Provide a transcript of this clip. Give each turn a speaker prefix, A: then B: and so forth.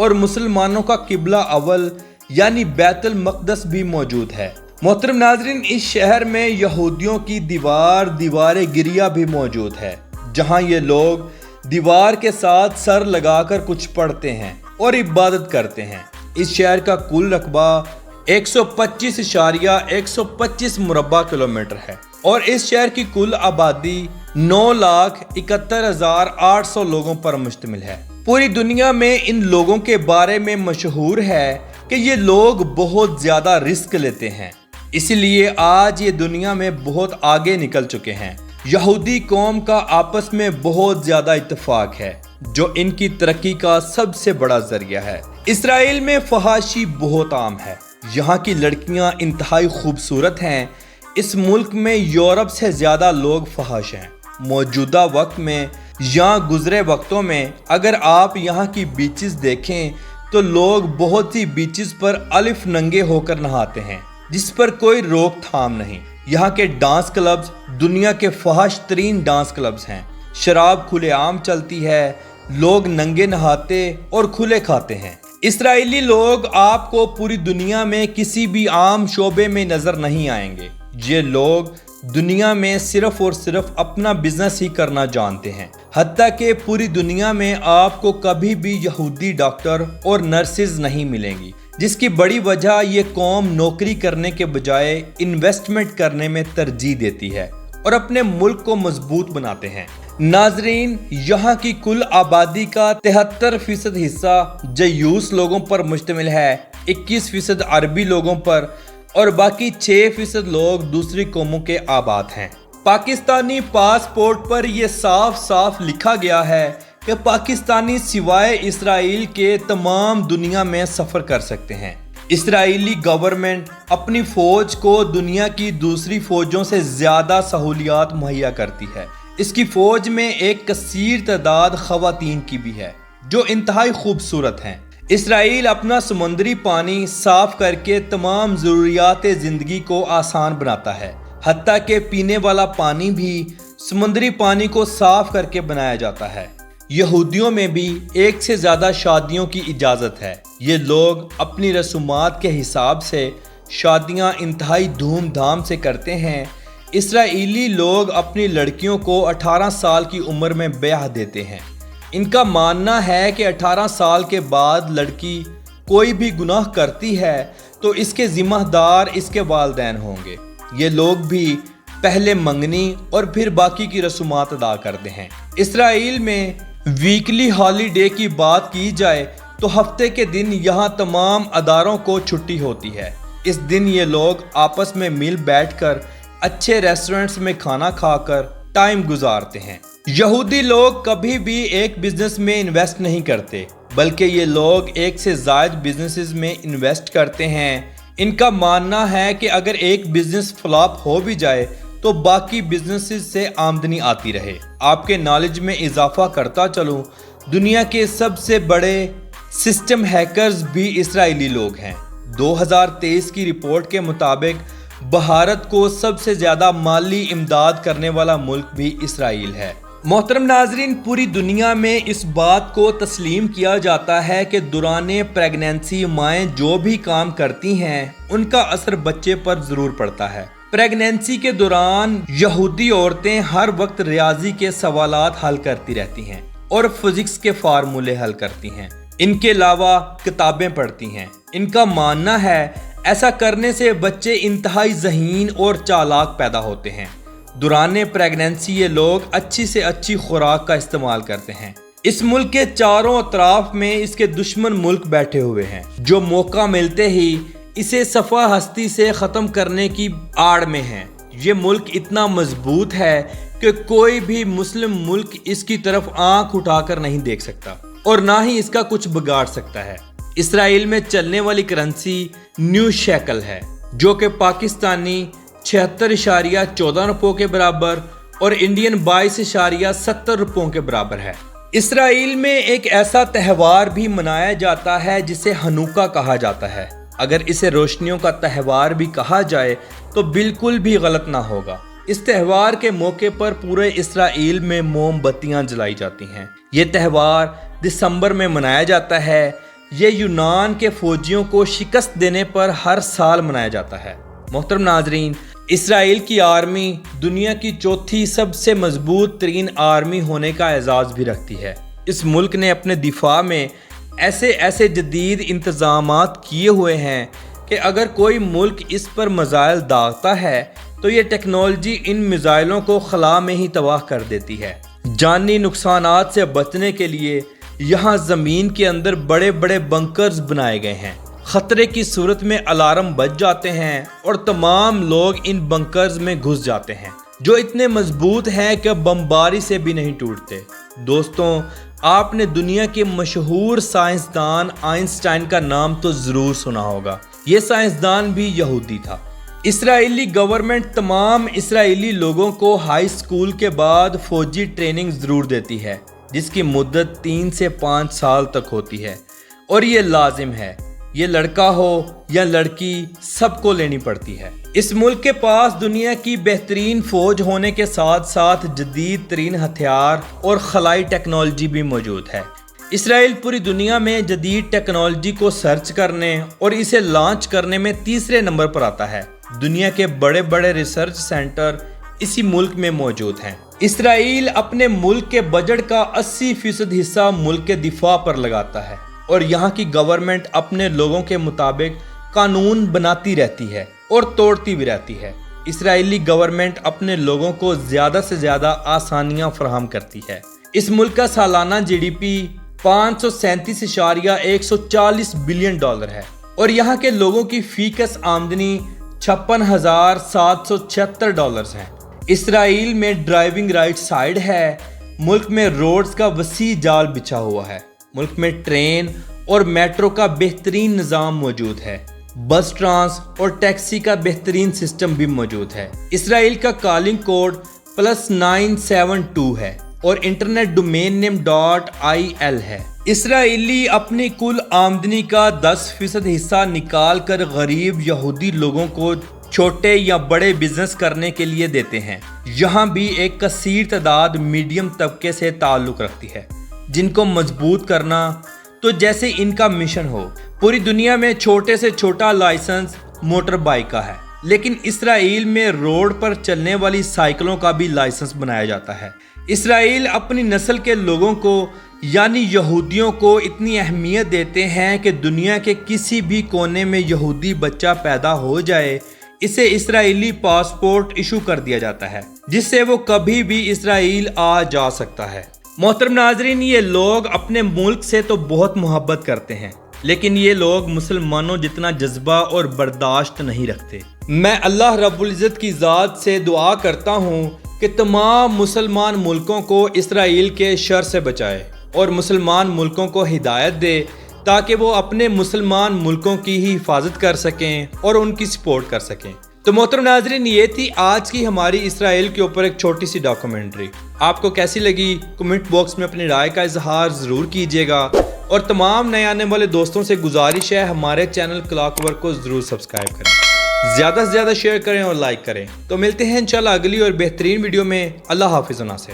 A: اور مسلمانوں کا قبلہ اول یعنی بیت المقدس بھی موجود ہے۔ محترم ناظرین، اس شہر میں یہودیوں کی دیوار گریہ بھی موجود ہے، جہاں یہ لوگ دیوار کے ساتھ سر لگا کر کچھ پڑھتے ہیں اور عبادت کرتے ہیں۔ اس شہر کا کل رقبہ 125.125 مربع کلومیٹر ہے اور اس شہر کی کل آبادی 9,71,800 لوگوں پر مشتمل ہے۔ پوری دنیا میں ان لوگوں کے بارے میں مشہور ہے کہ یہ لوگ بہت زیادہ رسک لیتے ہیں، اس لیے آج یہ دنیا میں بہت آگے نکل چکے ہیں۔ یہودی قوم کا آپس میں بہت زیادہ اتفاق ہے، جو ان کی ترقی کا سب سے بڑا ذریعہ ہے۔ اسرائیل میں فحاشی بہت عام ہے، یہاں کی لڑکیاں انتہائی خوبصورت ہیں۔ اس ملک میں یورپ سے زیادہ لوگ فحش ہیں۔ موجودہ وقت میں یا گزرے وقتوں میں اگر آپ یہاں کی بیچز دیکھیں تو لوگ بہت سی بیچز پر الف ننگے ہو کر نہاتے ہیں، جس پر کوئی روک تھام نہیں۔ یہاں کے ڈانس کلبز دنیا کے فحش ترین ڈانس کلبز ہیں۔ شراب کھلے عام چلتی ہے، لوگ ننگے نہاتے اور کھلے کھاتے ہیں۔ اسرائیلی لوگ آپ کو پوری دنیا میں کسی بھی عام شعبے میں نظر نہیں آئیں گے۔ یہ لوگ دنیا میں صرف اور صرف اپنا بزنس ہی کرنا جانتے ہیں، حتیٰ کہ پوری دنیا میں آپ کو کبھی بھی یہودی ڈاکٹر اور نرسز نہیں ملیں گی، جس کی بڑی وجہ یہ قوم نوکری کرنے کے بجائے انویسٹمنٹ کرنے میں ترجیح دیتی ہے اور اپنے ملک کو مضبوط بناتے ہیں۔ ناظرین، یہاں کی کل آبادی کا 73% حصہ جیوس لوگوں پر مشتمل ہے، 21% عربی لوگوں پر اور باقی 6% لوگ دوسری قوموں کے آباد ہیں۔ پاکستانی پاسپورٹ پر یہ صاف صاف لکھا گیا ہے کہ پاکستانی سوائے اسرائیل کے تمام دنیا میں سفر کر سکتے ہیں۔ اسرائیلی گورنمنٹ اپنی فوج کو دنیا کی دوسری فوجوں سے زیادہ سہولیات مہیا کرتی ہے۔ اس کی فوج میں ایک کثیر تعداد خواتین کی بھی ہے، جو انتہائی خوبصورت ہیں۔ اسرائیل اپنا سمندری پانی صاف کر کے تمام ضروریات زندگی کو آسان بناتا ہے، حتیٰ کہ پینے والا پانی بھی سمندری پانی کو صاف کر کے بنایا جاتا ہے۔ یہودیوں میں بھی ایک سے زیادہ شادیوں کی اجازت ہے۔ یہ لوگ اپنی رسومات کے حساب سے شادیاں انتہائی دھوم دھام سے کرتے ہیں۔ اسرائیلی لوگ اپنی لڑکیوں کو 18 سال کی عمر میں بیاہ دیتے ہیں۔ ان کا ماننا ہے کہ 18 سال کے بعد لڑکی کوئی بھی گناہ کرتی ہے تو اس کے ذمہ دار اس کے والدین ہوں گے۔ یہ لوگ بھی پہلے منگنی اور پھر باقی کی رسومات ادا کرتے ہیں۔ اسرائیل میں ویکلی ہالی ڈے کی بات کی جائے تو ہفتے کے دن یہاں تمام اداروں کو چھٹی ہوتی ہے۔ اس دن یہ لوگ آپس میں مل بیٹھ کر اچھے ریسٹورنٹس میں کھانا کھا کر ٹائم گزارتے ہیں۔ یہودی لوگ کبھی بھی ایک بزنس میں انویسٹ نہیں کرتے، بلکہ یہ لوگ ایک سے زائد بزنسز میں انویسٹ کرتے ہیں۔ ان کا ماننا ہے کہ اگر ایک بزنس فلاپ ہو بھی جائے تو باقی بزنسز سے آمدنی آتی رہے۔ آپ کے نالج میں اضافہ کرتا چلوں، دنیا کے سب سے بڑے سسٹم ہیکرز بھی اسرائیلی لوگ ہیں۔ 2023 کی رپورٹ کے مطابق بھارت کو سب سے زیادہ مالی امداد کرنے والا ملک بھی اسرائیل ہے۔ محترم ناظرین، پوری دنیا میں اس بات کو تسلیم کیا جاتا ہے کہ دوران پریگنینسی مائیں جو بھی کام کرتی ہیں ان کا اثر بچے پر ضرور پڑتا ہے۔ پریگنینسی کے دوران یہودی عورتیں ہر وقت ریاضی کے سوالات حل کرتی رہتی ہیں اور فزکس کے فارمولے حل کرتی ہیں۔ ان کے علاوہ کتابیں پڑھتی ہیں۔ ان کا ماننا ہے ایسا کرنے سے بچے انتہائی ذہین اور چالاک پیدا ہوتے ہیں۔ دوران پریگنینسی یہ لوگ اچھی سے اچھی خوراک کا استعمال کرتے ہیں۔ اس ملک کے چاروں اطراف میں اس کے دشمن ملک بیٹھے ہوئے ہیں، جو موقع ملتے ہی اسے صفحہ ہستی سے ختم کرنے کی آڑ میں ہیں۔ یہ ملک اتنا مضبوط ہے کہ کوئی بھی مسلم ملک اس کی طرف آنکھ اٹھا کر نہیں دیکھ سکتا اور نہ ہی اس کا کچھ بگاڑ سکتا ہے۔ اسرائیل میں چلنے والی کرنسی نیو شیکل ہے، جو کہ پاکستانی 76.14 روپوں کے برابر اور انڈین 22.70 روپوں کے برابر ہے۔ اسرائیل میں ایک ایسا تہوار بھی منایا جاتا ہے جسے ہنوکا کہا جاتا ہے۔ اگر اسے روشنیوں کا تہوار بھی کہا جائے تو بالکل بھی غلط نہ ہوگا۔ اس تہوار کے موقع پر پورے اسرائیل میں موم بتیاں جلائی جاتی ہیں۔ یہ تہوار دسمبر میں منایا جاتا ہے۔ یہ یونان کے فوجیوں کو شکست دینے پر ہر سال منایا جاتا ہے۔ محترم ناظرین، اسرائیل کی آرمی دنیا کی چوتھی سب سے مضبوط ترین آرمی ہونے کا اعزاز بھی رکھتی ہے۔ اس ملک نے اپنے دفاع میں ایسے جدید انتظامات کیے ہوئے ہیں کہ اگر کوئی ملک اس پر میزائل داغتا ہے تو یہ ٹیکنالوجی ان میزائلوں کو خلا میں ہی تباہ کر دیتی ہے۔ جانی نقصانات سے بچنے کے لیے یہاں زمین کے اندر بڑے بڑے بنکرز بنائے گئے ہیں۔ خطرے کی صورت میں الارم بج جاتے ہیں اور تمام لوگ ان بنکرز میں گھس جاتے ہیں، جو اتنے مضبوط ہیں کہ بمباری سے بھی نہیں ٹوٹتے۔ دوستوں، آپ نے دنیا کے مشہور سائنسدان آئنسٹائن کا نام تو ضرور سنا ہوگا۔ یہ سائنسدان بھی یہودی تھا۔ اسرائیلی گورنمنٹ تمام اسرائیلی لوگوں کو ہائی اسکول کے بعد فوجی ٹریننگ ضرور دیتی ہے، جس کی مدت 3 سے 5 سال تک ہوتی ہے، اور یہ لازم ہے۔ یہ لڑکا ہو یا لڑکی، سب کو لینی پڑتی ہے۔ اس ملک کے پاس دنیا کی بہترین فوج ہونے کے ساتھ ساتھ جدید ترین ہتھیار اور خلائی ٹیکنالوجی بھی موجود ہے۔ اسرائیل پوری دنیا میں جدید ٹیکنالوجی کو سرچ کرنے اور اسے لانچ کرنے میں تیسرے نمبر پر آتا ہے۔ دنیا کے بڑے بڑے ریسرچ سینٹر اسی ملک میں موجود ہیں۔ اسرائیل اپنے ملک کے بجٹ کا 80% حصہ ملک کے دفاع پر لگاتا ہے، اور یہاں کی گورنمنٹ اپنے لوگوں کے مطابق قانون بناتی رہتی ہے اور توڑتی بھی رہتی ہے۔ اسرائیلی گورنمنٹ اپنے لوگوں کو زیادہ سے زیادہ آسانیاں فراہم کرتی ہے۔ اس ملک کا سالانہ GDP 537.140 بلین ڈالر ہے، اور یہاں کے لوگوں کی فی کس آمدنی 56,776 ڈالرز ہیں۔ اسرائیل میں ڈرائیونگ رائٹ سائیڈ ہے۔ ملک میں روڈز کا وسیع جال بچھا ہوا ہے۔ ملک میں ٹرین اور میٹرو کا بہترین نظام موجود ہے۔ بس ٹرانس اور ٹیکسی کا بہترین سسٹم بھی موجود ہے۔ اسرائیل کا کالنگ کوڈ +972 ہے اور انٹرنیٹ ڈومین نیم .il ہے۔ اسرائیلی اپنی کل آمدنی کا 10% حصہ نکال کر غریب یہودی لوگوں کو چھوٹے یا بڑے بزنس کرنے کے لیے دیتے ہیں۔ یہاں بھی ایک کثیر تعداد میڈیم طبقے سے تعلق رکھتی ہے، جن کو مضبوط کرنا تو جیسے ان کا مشن ہو۔ پوری دنیا میں چھوٹے سے چھوٹا لائسنس موٹر بائیک کا ہے، لیکن اسرائیل میں روڈ پر چلنے والی سائیکلوں کا بھی لائسنس بنایا جاتا ہے۔ اسرائیل اپنی نسل کے لوگوں کو یعنی یہودیوں کو اتنی اہمیت دیتے ہیں کہ دنیا کے کسی بھی کونے میں یہودی بچہ پیدا ہو جائے، اسے اسرائیلی پاسپورٹ ایشو کر دیا جاتا ہے، جس سے وہ کبھی بھی اسرائیل آ جا سکتا ہے۔ محترم ناظرین، یہ لوگ اپنے ملک سے تو بہت محبت کرتے ہیں، لیکن یہ لوگ مسلمانوں جتنا جذبہ اور برداشت نہیں رکھتے۔ میں اللہ رب العزت کی ذات سے دعا کرتا ہوں کہ تمام مسلمان ملکوں کو اسرائیل کے شر سے بچائے اور مسلمان ملکوں کو ہدایت دے تاکہ وہ اپنے مسلمان ملکوں کی ہی حفاظت کر سکیں اور ان کی سپورٹ کر سکیں۔ تو محترم ناظرین، یہ تھی آج کی ہماری اسرائیل کے اوپر ایک چھوٹی سی ڈاکومنٹری۔ آپ کو کیسی لگی کمنٹ باکس میں اپنی رائے کا اظہار ضرور کیجیے گا، اور تمام نئے آنے والے دوستوں سے گزارش ہے ہمارے چینل کلاک ورک کو ضرور سبسکرائب کریں، زیادہ سے زیادہ شیئر کریں اور لائک کریں۔ تو ملتے ہیں انشاءاللہ اگلی اور بہترین ویڈیو میں۔ اللہ حافظ و ناصر۔